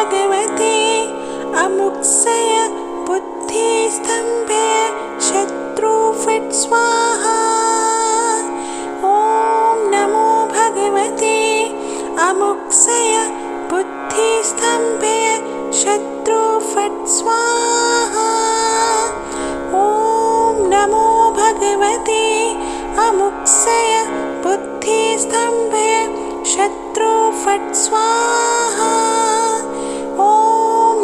भगवते अमुक्सय बुद्धिस्तम्भे शत्रु फट् स्वाहा। ॐ नमो भगवते अमुक्सय बुद्धिस्तम्भे शत्रु फट् स्वाहा। ॐ नमो भगवते अमुक्सय बुद्धिस्तम्भे शत्रु फट् स्वाहा। ॐ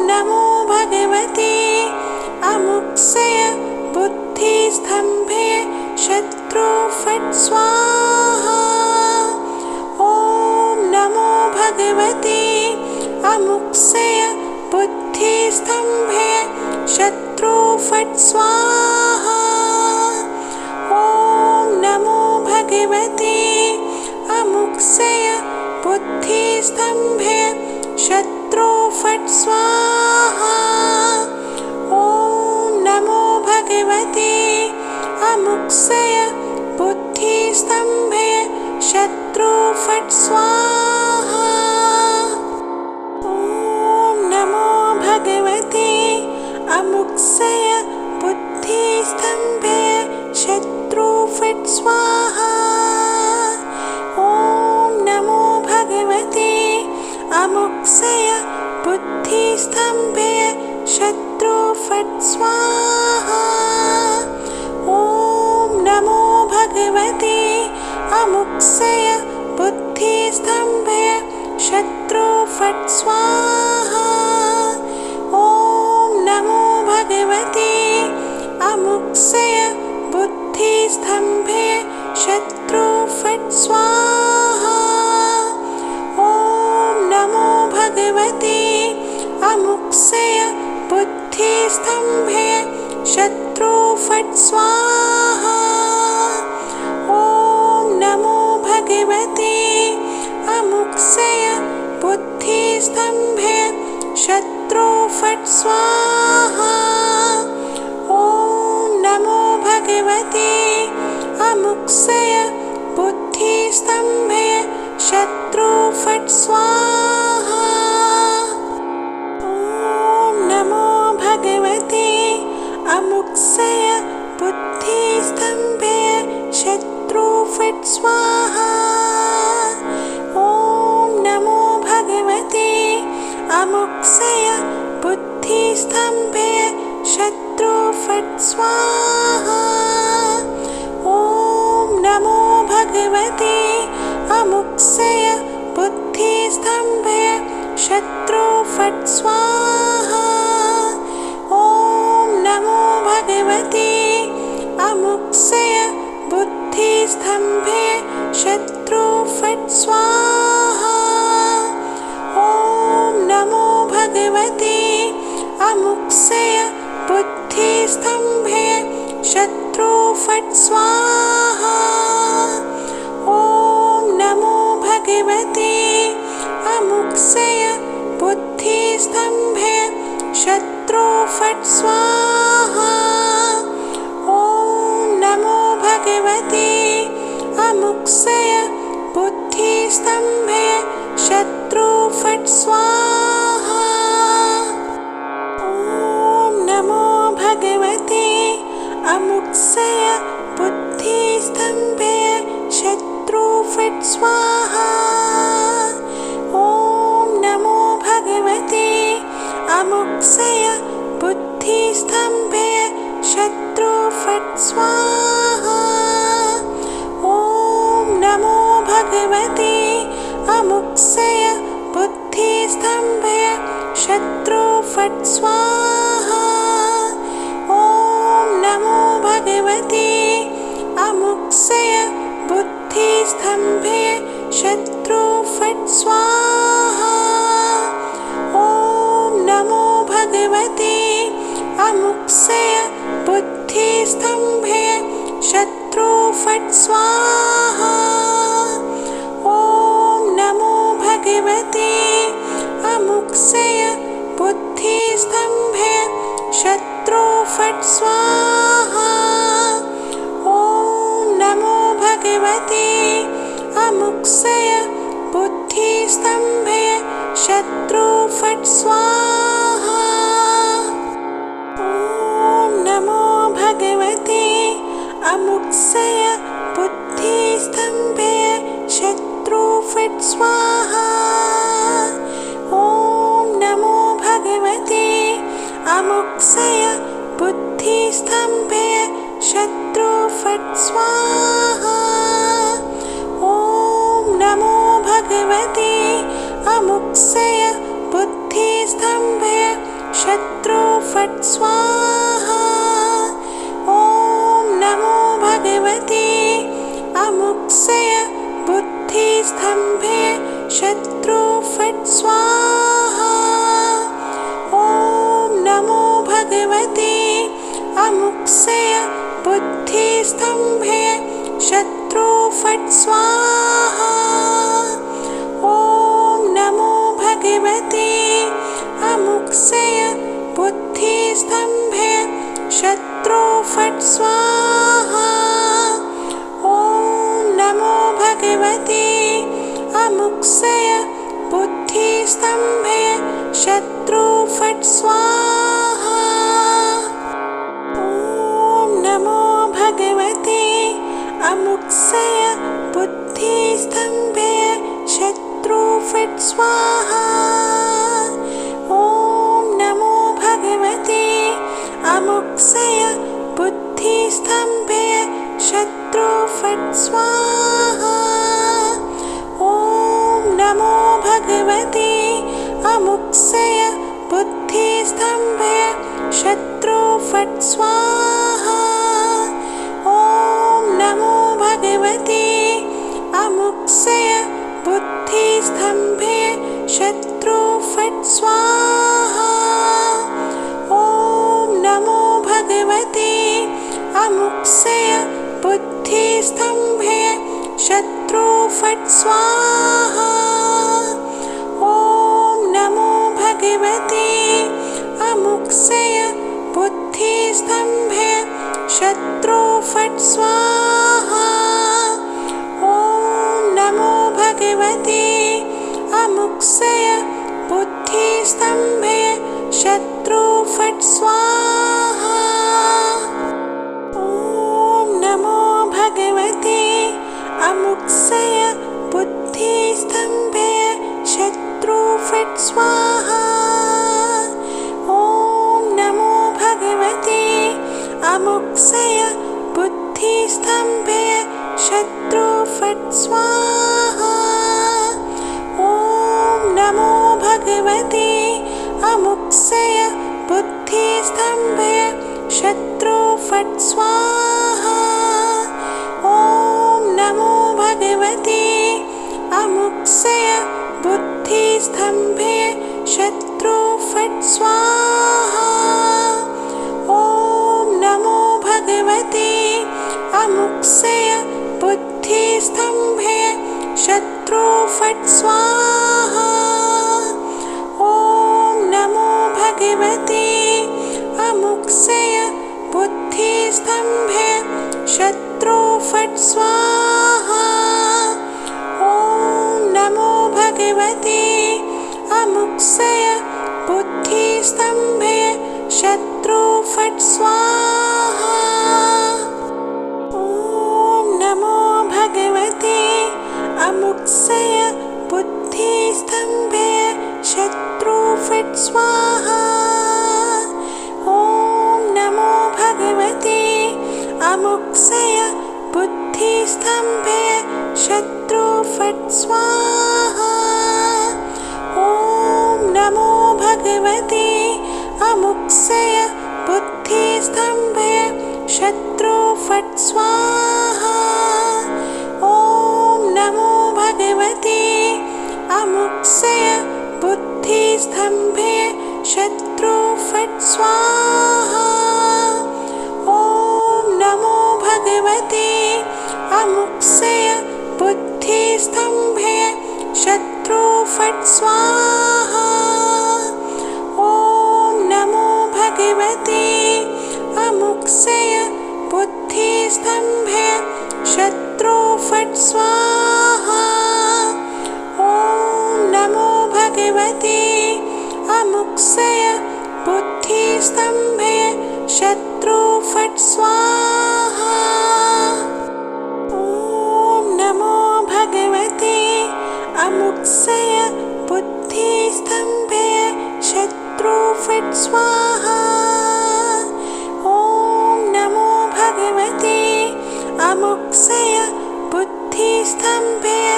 नमो भगवते अमुक्सय बुद्धिस्तम्भे शत्रु फट् स्वाहा। ॐ नमो भगवते अमुक्सय बुद्धिस्तम्भे शत्रु फट् स्वाहा। ॐ नमो भगवते अमुक्सय बुद्धिस्तम्भे शत्रु फट् स्वाहा। ॐ नमो भगवते अमुक्सय बुद्धिस्तम्भे शत्रु फट् स्वाहा। ॐ नमो भगवते अमुक्सय बुद्धिस्तम्भे शत्रु फट् स्वाहा। ॐ नमो भगवते अमुक्सय बुद्धिस्तम्भे शत्रु फट् स्वाहा। ॐ नमो भगवते अमुक्सय बुद्धिस्तम्भे शत्रु फट् स्वाहा। ॐ नमो भगवते अमुक्सय बुद्धिस्तम्भे शत्रु फट् स्वाहा। ॐ नमो भगवते अमुक्सय बुद्धिस्तम्भे शत्रु फट् स्वाहा। ॐ नमो भगवते अमुक्सय बुद्धिस्तम्भे शत्रु फट् स्वाहा। ॐ नमो भगवते अमुक्सय बुद्धिस्तम्भे शत्रु फट् स्वाहा। ॐ नमो भगवते अमुक्सय बुद्धिस्तम्भे शत्रु फट् स्वाहा। ॐ नमो भगवते अमुक्सय बुद्धिस्तम्भे शत्रु फट् स्वाहा। ॐ नमो भगवते अमुक्सय बुद्धिस्तम्भे शत्रु फट् स्वाहा। ॐ नमो भगवते अमुक्सय बुद्धिस्तम्भे शत्रु फट् स्वाहा। ॐ नमो भगवते अमुक्सय बुद्धिस्तम्भे शत्रु फट् स्वाहा। ॐ नमो भगवते अमुक्सय बुद्धिस्तम्भे शत्रु फट् स्वाहा। ॐ नमो भगवते अमुक्सय बुद्धिस्तम्भे शत्रु फट् स्वाहा। ॐ नमो भगवते अमुक्सय बुद्धिस्तम्भे शत्रु फट् स्वाहा। ॐ नमो भगवते अमुक्सय बुद्धिस्तम्भे शत्रु फट् स्वाहा। ॐ नमो भगवते अमुक्सय बुद्धिस्तम्भे शत्रु फट् स्वाहा। ॐ नमो भगवते अमुक्सय बुद्धिस्तम्भे शत्रु फट् स्वाहा। ॐ नमो भगवते अमुक्सय बुद्धिस्तम्भे शत्रु फट् स्वाहा। ॐ नमो भगवते अमुक्सय बुद्धिस्तम्भे शत्रु फट् स्वाहा। ॐ नमो भगवते अमुक्सय बुद्धिस्तम्भे शत्रु फट् स्वाहा। ॐ नमो भगवते अमुक्सय बुद्धिस्तम्भय शत्रु फट् स्वाहा। ॐ नमो भगवते अमुक्सय बुद्धिस्तम्भय शत्रु फट् स्वाहा। ॐ नमो भगवते अमुक्सय बुद्धिस्तम्भय शत्रु फट् स्वाहा। ॐ नमो भगवते अमुक्सय बुद्धिस्तम्भय शत्रु फट् स्वाहा। ॐ नमो भगवते अमुक्सय बुद्धिस्तम्भय शत्रु फट् स्वाहा। ॐ नमो भगवते अमुक्सय बुद्धिस्तम्भय शत्रु फट् स्वाहा। ॐ नमो भगवते अमुक्सय बुद्धिस्तम्भय शत्रु फट् स्वाहा। ॐ नमो भगवते अमुक्सय बुद्धिस्तम्भय शत्रु फट् स्वाहा। ॐ नमो भगवते अमुक्सय बुद्धिस्तम्भय शत्रु फट् स्वाहा। ॐ नमो भगवते अमुक्सय बुद्धिस्तम्भय शत्रु फट् स्वाहा। ॐ नमो भगवते अमुक्सय बुद्धिस्तम्भय शत्रु फट् स्वाहा। ॐ नमो भगवते अमुक्सय बुद्धिस्तम्भय शत्रु फट् स्वाहा। ॐ नमो भगवते अमुक्सय बुद्धिस्तम्भय शत्रु फट् स्वाहा। ॐ नमो भगवते अमुक्सय बुद्धिस्तम्भय शत्रु फट् स्वाहा। ॐ नमो भगवते अमुक्सय बुद्धिस्तम्भय शत्रु फट् स्वाहा। ॐ नमो भगवते अमुक्सय बुद्धिस्तम्भय शत्रु फट् स्वाहा। ॐ नमो भगवते अमुक्सय बुद्धिस्तम्भय शत्रु फट् स्वाहा। ॐ नमो भगवते अमुक्सय बुद्धिस्तम्भय शत्रु फट् स्वाहा। ॐ नमो भगवते अमुक्सय बुद्धिस्तम्भय शत्रु फट् स्वाहा। ॐ नमो भगवते अमुक्सय बुद्धिस्तम्भय शत्रु फट् स्वाहा। ॐ नमो भगवते अमुक्सय बुद्धिस्तम्भय शत्रु फट् स्वाहा। ॐ नमो भगवते अमुक्सय बुद्धिस्तम्भय शत्रु फट् स्वाहा। ॐ नमो भगवते अमुक्सय बुद्धिस्तम्भय शत्रु फट् स्वाहा। ॐ नमो भगवते अमुक्सय बुद्धिस्तम्भय शत्रु फट् स्वाहा। ॐ नमो भगवते अमुक्सय बुद्धिस्तम्भय शत्रु फट् स्वाहा। ॐ नमो भगवते अमुक्सय बुद्धिस्तम्भय शत्रु फट् स्वाहा। ॐ नमो भगवते अमुक्सय बुद्धिस्तम्भय शत्रु फट् स्वाहा। ॐ नमो भगवते अमुक्सय बुद्धिस्तम्भय शत्रु फट् स्वाहा। ॐ नमो भगवते अमुक्सय बुद्धिस्तम्भय शत्रु फट् स्वाहा। ॐ नमो भगवते अमुक्सय बुद्धिस्तम्भय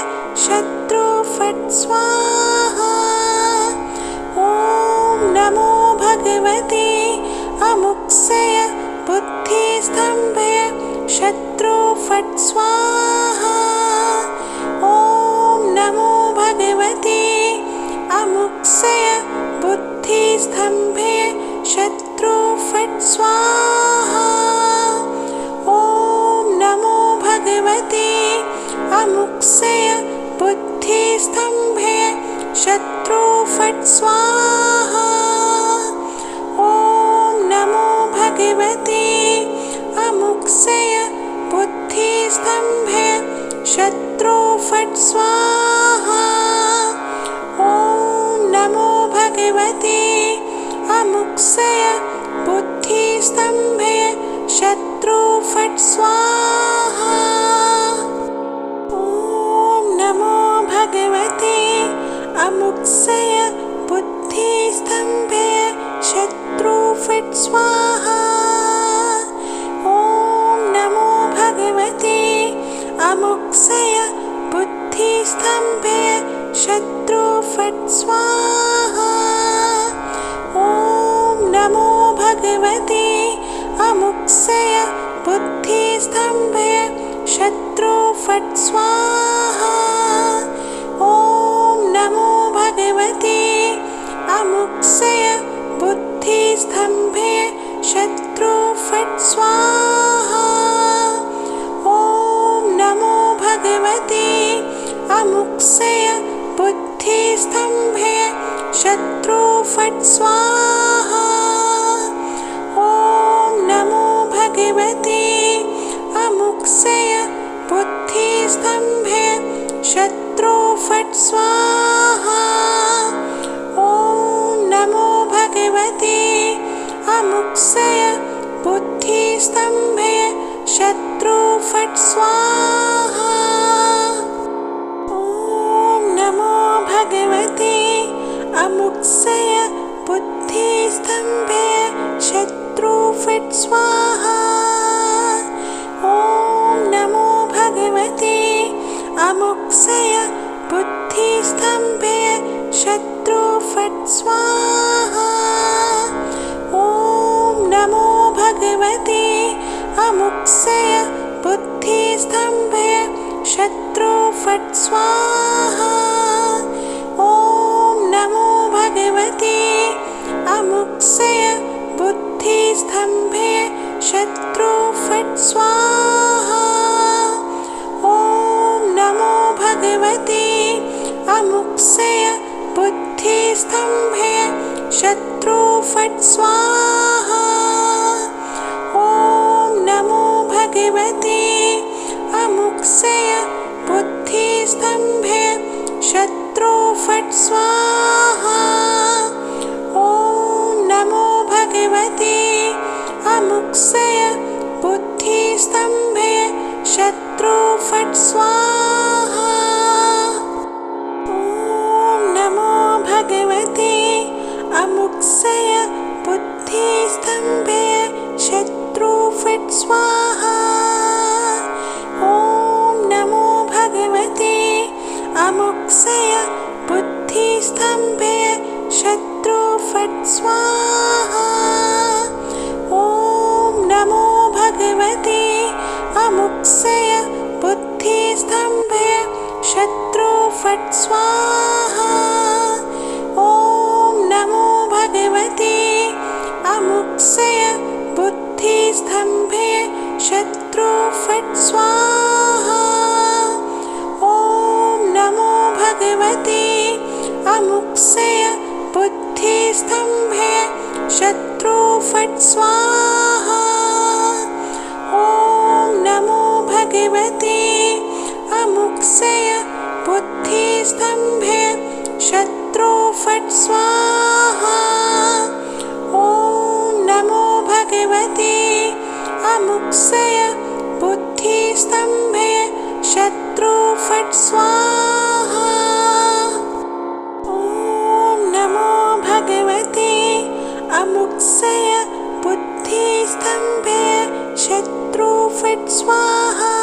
शत्रु फट् स्वाहा। ॐ नमो भगवते अमुक्सय बुद्धिस्तम्भय शत्रु फट् स्वाहा। ॐ नमो भगवते अमुक्सय बुद्धिस्तम्भय शत्रु फट् स्वाहा। ॐ नमो भगवते अमुक्सय बुद्धिस्तम्भय शत्रु फट् स्वाहा। ॐ नमो भगवते अमुक्सय बुद्धिस्तम्भय शत्रु फट् स्वाहा। ॐ नमो भगवते अमुक्सय बुद्धिस्तम्भय शत्रु फट् स्वाहा। ॐ नमो भगवते अमुक्सय बुद्धिस्तम्भय शत्रु फट् स्वाहा। ॐ नमो भगवते अमुक्सय बुद्धिस्तम्भय शत्रु फट् स्वाहा। ॐ नमो भगवते अमुक्सय बुद्धिस्तम्भय शत्रु फट् स्वाहा। ॐ नमो भगवते अमुक्सय बुद्धिस्तम्भय शत्रु फट् स्वाहा। ॐ नमो भगवते अमुक्सय बुद्धिस्तम्भय शत्रु फट् स्वाहा। ॐ नमो भगवते अमुक्सय बुद्धिस्तम्भय शत्रु फट् स्वाहा। ॐ नमो भगवते अमुक्सय बुद्धिस्तम्भय शत्रु फट् स्वाहा। ॐ नमो भगवते अमुक्सय बुद्धिस्तम्भय शत्रु फट् स्वाहा। ॐ नमो भगवते अमुक्सय बुद्धिस्तम्भय शत्रु फट् स्वाहा। ॐ नमो भगवते अमुक्सय बुद्धिस्तम्भय शत्रु फट् स्वाहा। ॐ नमो भगवते अमुक्सय बुद्धिस्तम्भय शत्रु फट् स्वाहा। ॐ नमो भगवते अमुक्सय बुद्धिस्तम्भय शत्रु फट् स्वाहा। ॐ नमो भगवते अमुक्सय बुद्धिस्तम्भय शत्रु फट् स्वाहा। ॐ नमो भगवते अमुक्सय बुद्धिस्तम्भय शत्रु फट् स्वाहा। ॐ नमो भगवते अमुक्सय बुद्धिस्तम्भय शत्रु फट् स्वाहा। ॐ नमो भगवते अमुक्सय बुद्धिस्तम्भय शत्रु फट् स्वाहा। ॐ नमो भगवते अमुक्सय बुद्धिस्तम्भय शत्रु फट् स्वाहा। ॐ नमो भगवते अमुक्सय बुद्धिस्तम्भय शत्रु फट् स्वाहा। ॐ नमो भगवते अमुक्सय बुद्धिस्तम्भय शत्रु फट् स्वाहा। ॐ नमो भगवते अमुक्सय बुद्धिस्तम्भय शत्रु फट् स्वाहा। ॐ नमो भगवते अमुक्सय बुद्धिस्तम्भय शत्रु फट् स्वाहा। ॐ नमो भगवते अमुक्सय बुद्धिस्तम्भय शत्रु फट् स्वाहा।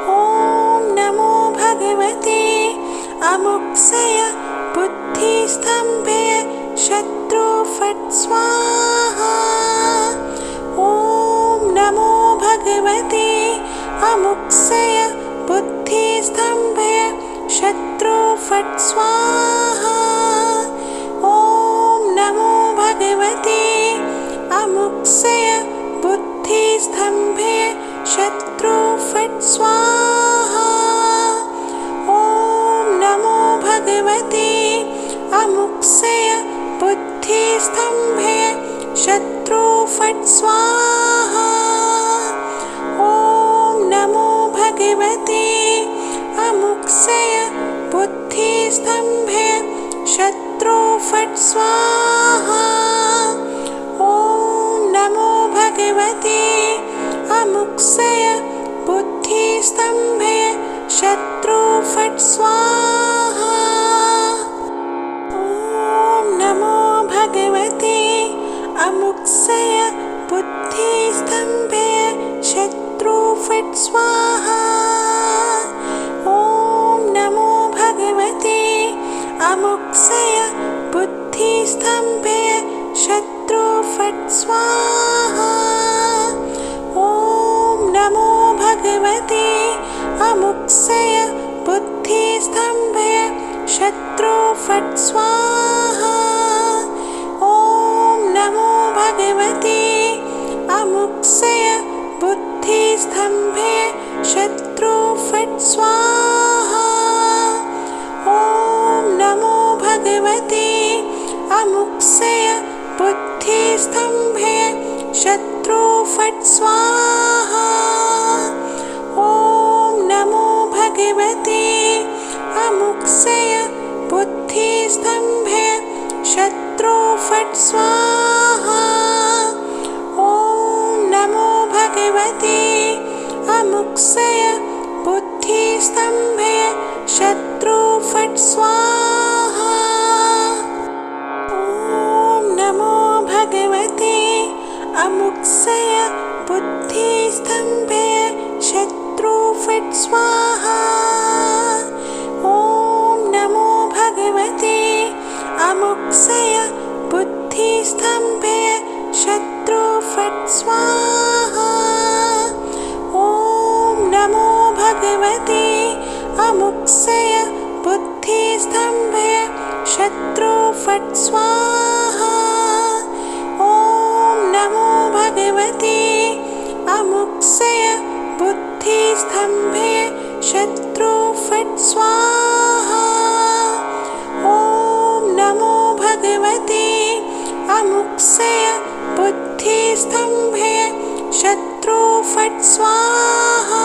ॐ नमो भगवते अमुक्सय बुद्धिस्तम्भय शत्रु फट् स्वाहा। ॐ नमो भगवते अमुक्सय बुद्धिस्तम्भय शत्रु फट् स्वाहा। ॐ नमो भगवते अमुक्सय बुद्धिस्तम्भय शत्रु फट् स्वाहा। ॐ नमो भगवते अमुक्सय बुद्धिस्तम्भय शत्रु फट् स्वाहा। ॐ नमो भगवते अमुक्सय बुद्धिस्तम्भय शत्रु फट् स्वाहा। ॐ नमो भगवते अमुक्सय बुद्धिस्तम्भय शत्रु फट् स्वाहा। ॐ नमो भगवते अमुक्सय बुद्धिस्तम्भय शत्रु फट् स्वाहा। ॐ नमो भगवते अमुक्सय बुद्धिस्तम्भय शत्रु फट् स्वाहा। ॐ नमो भगवते अमुक्सय बुद्धिस्तम्भय शत्रु फट् स्वाहा। ॐ नमो भगवते अमुक्सय बुद्धिस्तम्भय शत्रु फट् स्वाहा। ॐ नमो भगवते अमुक्सय बुद्धिस्तम्भय शत्रु फट् स्वाहा। ॐ नमो भगवते अमुक्सय बुद्धिस्तम्भय शत्रु फट् स्वाहा। ॐ नमो भगवते अमुक्सय बुद्धिस्तम्भय शत्रु फट् स्वाहा। ॐ नमो भगवते अमुक्सय बुद्धिस्तम्भय शत्रु फट् स्वाहा। ॐ नमो भगवते अमुक्सय बुद्धिस्तम्भय शत्रु फट् स्वाहा। ॐ नमो भगवते अमुक्सय बुद्धिस्तम्भय शत्रु फट् स्वाहा। ॐ नमो भगवते अमुक्सय बुद्धिस्तम्भय शत्रु फट् स्वाहा। ॐ नमो भगवते अमुक्सय बुद्धिस्तम्भय शत्रु फट् स्वाहा।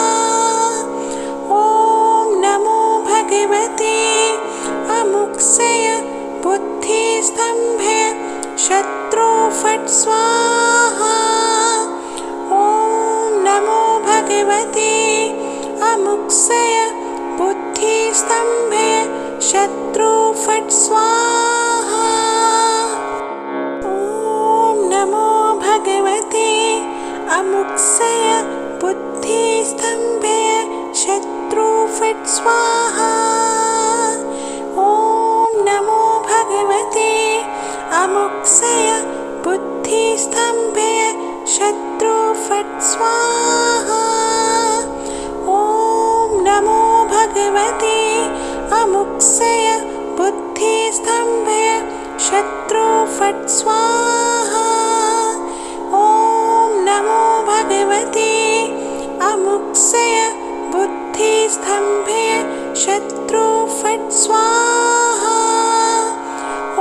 ॐ नमो भगवते अमुक्सय बुद्धिस्तम्भय शत्रु फट् स्वाहा। ॐ नमो भगवते अमुक्सय बुद्धिस्तम्भय शत्रु फट् स्वाहा। ॐ नमो भगवते अमुक्सय बुद्धिस्तम्भय शत्रु फट् स्वाहा। ॐ नमो भगवते अमुक्सय बुद्धिस्तम्भय शत्रु फट् स्वाहा। ॐ नमो भगवते अमुक्सय बुद्धिस्तम्भय शत्रु फट् स्वाहा। ॐ नमो भगवते अमुक्सय बुद्धिस्तम्भय शत्रु फट् स्वाहा।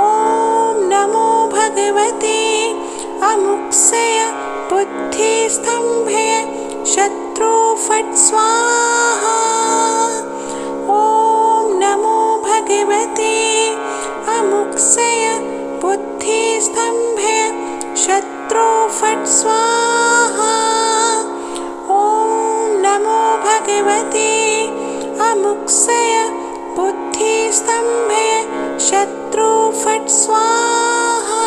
ॐ नमो भगवते अमुक्सय बुद्धिस्तम्भय शत्रु फट् स्वाहा। ॐ नमो भगवते अमुक्सय बुद्धिस्तम्भे शत्रु फट् स्वाहा। ॐ नमो भगवते अमुक्सय बुद्धिस्तम्भे शत्रु फट् स्वाहा।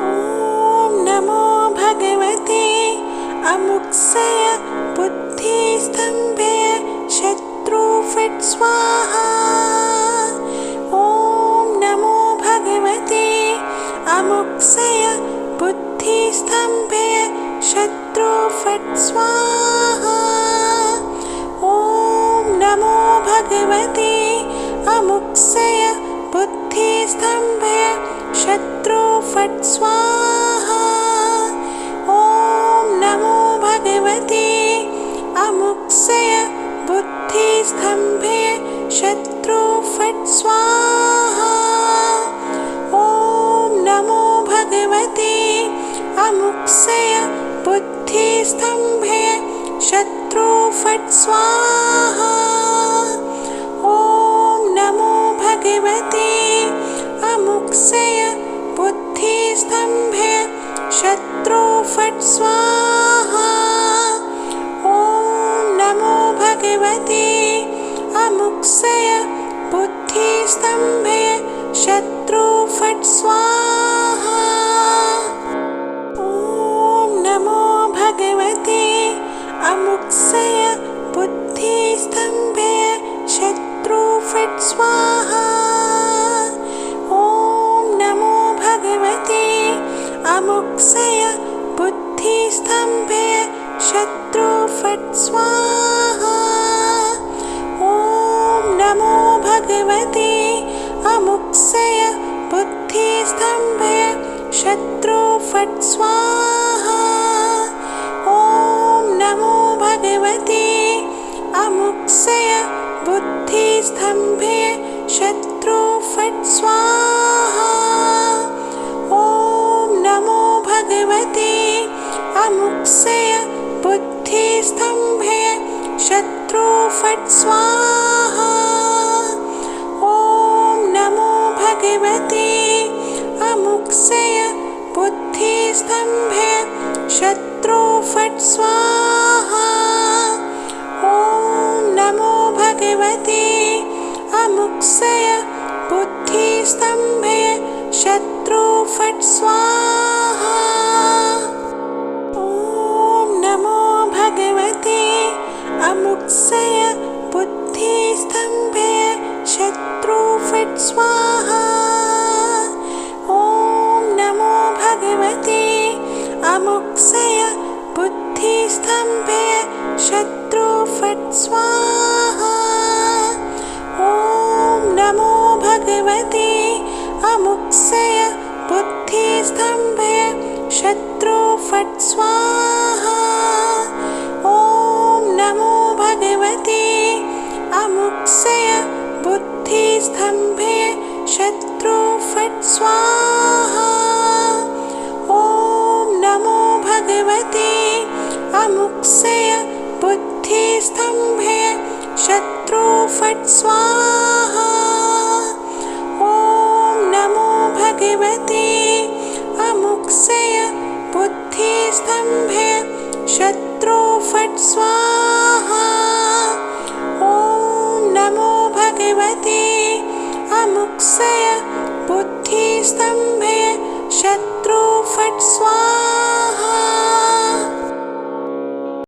ॐ नमो भगवते अमुक्सय बुद्धिस्तम्भे शत्रु फट् स्वाहा। ॐ नमो भगवते अमुक्सय बुद्धिस्तम्भे शत्रु फट् स्वाहा। ॐ नमो भगवते अमुक्सय बुद्धिस्तम्भे शत्रु फट् स्वाहा। ॐ नमो भगवते अमुक्सय बुद्धिस्तम्भे शत्रु फट् स्वाहा। ॐ नमो भगवते अमुक्सय बुद्धिस्तम्भे शत्रु फट् स्वाहा। ॐ नमो भगवते अमुक्सय बुद्धिस्तम्भे शत्रु फट् स्वाहा। ॐ नमो भगवते अमुक्सय बुद्धिस्तम्भे शत्रु फट् स्वाहा। ॐ नमो भगवते अमुक्सय बुद्धिस्तम्भे शत्रु फट् स्वाहा। ॐ नमो भगवते अमुक्सय बुद्धिस्तम्भे शत्रु फट् स्वाहा। ॐ नमो भगवते अमुक्सय बुद्धिस्तम्भे शत्रु फट् स्वाहा। ॐ नमो भगवते अमुक्सय बुद्धिस्तम्भे शत्रु फट् स्वाहा। ॐ नमो भगवते अमुक्सय बुद्धिस्तम्भे शत्रु फट् स्वाहा। ॐ नमो भगवते अमुक्सय बुद्धिस्तम्भे शत्रु फट् स्वाहा। ॐ नमो भगवते अमुक्सय बुद्धिस्तम्भे शत्रु फट् स्वाहा। ॐ नमो भगवते अमुक्सय बुद्धिस्तम्भे शत्रु फट् स्वाहा। ॐ नमो भगवते अमुक्सय बुद्धिस्तम्भे शत्रु फट् स्वाहा। ॐ नमो भगवते अमुक्सय बुद्धिस्तम्भे शत्रु फट् स्वाहा। ॐ नमो भगवते अमुक्सय बुद्धिस्तम्भे शत्रु फट् स्वाहा। ॐ नमो भगवते अमुक्सय बुद्धिस्तम्भे शत्रु फट् स्वाहा। ॐ नमो भगवते अमुक्सय बुद्धिस्तम्भे शत्रु फट् स्वाहा। ॐ नमो भगवते अमुक्सय बुद्धिस्तम्भे शत्रु फट् स्वाहा।